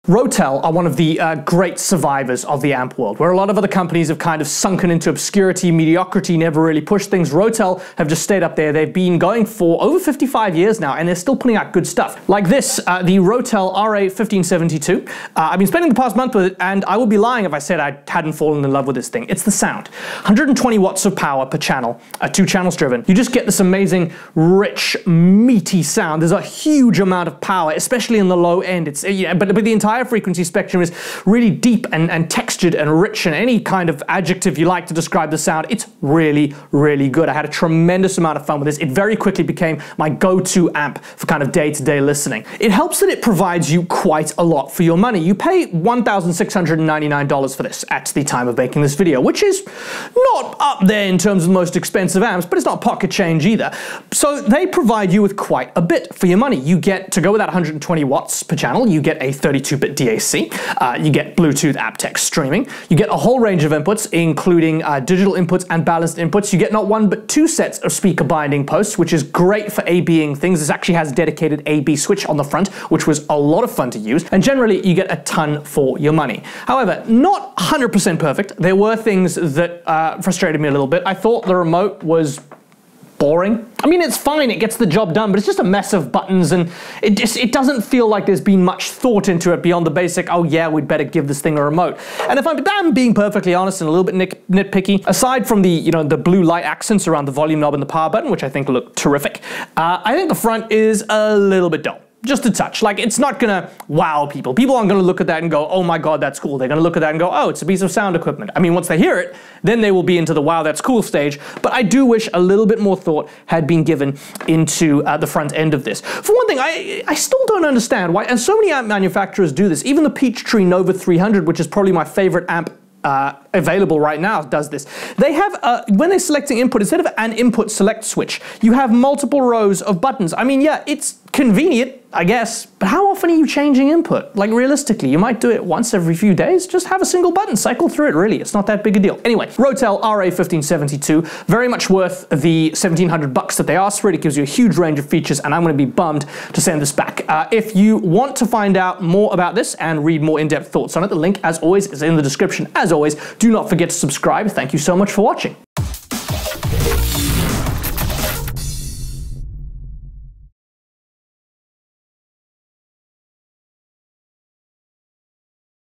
Rotel are one of the great survivors of the amp world, where a lot of other companies have kind of sunken into obscurity, mediocrity, never really pushed things. Rotel have just stayed up there. They've been going for over 55 years now, and they're still putting out good stuff. Like this, the Rotel RA 1572. I've been spending the past month with it, and I would be lying if I said I hadn't fallen in love with this thing. It's the sound. 120 watts of power per channel, 2 channels driven. You just get this amazing, rich, meaty sound. There's a huge amount of power, especially in the low end. It's but the entire frequency spectrum is really deep and textured and rich, and any kind of adjective you like to describe the sound, it's really, really good. I had a tremendous amount of fun with this. It very quickly became my go-to amp for kind of day-to-day listening. It helps that it provides you quite a lot for your money. You pay $1,699 for this at the time of making this video, which is not up there in terms of the most expensive amps, but it's not pocket change either. So they provide you with quite a bit for your money. You get, to go with that 120 watts per channel, you get a 32-bit DAC, you get Bluetooth aptX streaming, you get a whole range of inputs, including digital inputs and balanced inputs. You get not one but 2 sets of speaker binding posts, which is great for ABing things. This actually has a dedicated AB switch on the front, which was a lot of fun to use, and generally you get a ton for your money. However, not 100% perfect. There were things that frustrated me a little bit. I thought the remote was boring. I mean, it's fine, it gets the job done, but it's just a mess of buttons, and it doesn't feel like there's been much thought into it beyond the basic, oh yeah, we'd better give this thing a remote. And if I'm being perfectly honest and a little bit nitpicky, aside from the, the blue light accents around the volume knob and the power button, which I think look terrific, I think the front is a little bit dull. Just a touch. Like, it's not gonna wow people. People aren't gonna look at that and go, oh my god, that's cool. They're gonna look at that and go, oh, it's a piece of sound equipment. I mean, once they hear it, then they will be into the wow, that's cool stage. But I do wish a little bit more thought had been given into the front end of this. For one thing, I still don't understand why, and so many amp manufacturers do this. Even the Peachtree Nova 300, which is probably my favorite amp available right now, does this. They have, when they're selecting input, instead of an input select switch, you have multiple rows of buttons. I mean, yeah, it's convenient, I guess, but how often are you changing input? Like, realistically, you might do it once every few days. Just have a single button, cycle through it, really. It's not that big a deal. Anyway, Rotel RA 1572, very much worth the 1,700 bucks that they asked for it. It gives you a huge range of features, and I'm going to be bummed to send this back. If you want to find out more about this and read more in-depth thoughts on it, the link, as always, is in the description. As always, do not forget to subscribe. Thank you so much for watching.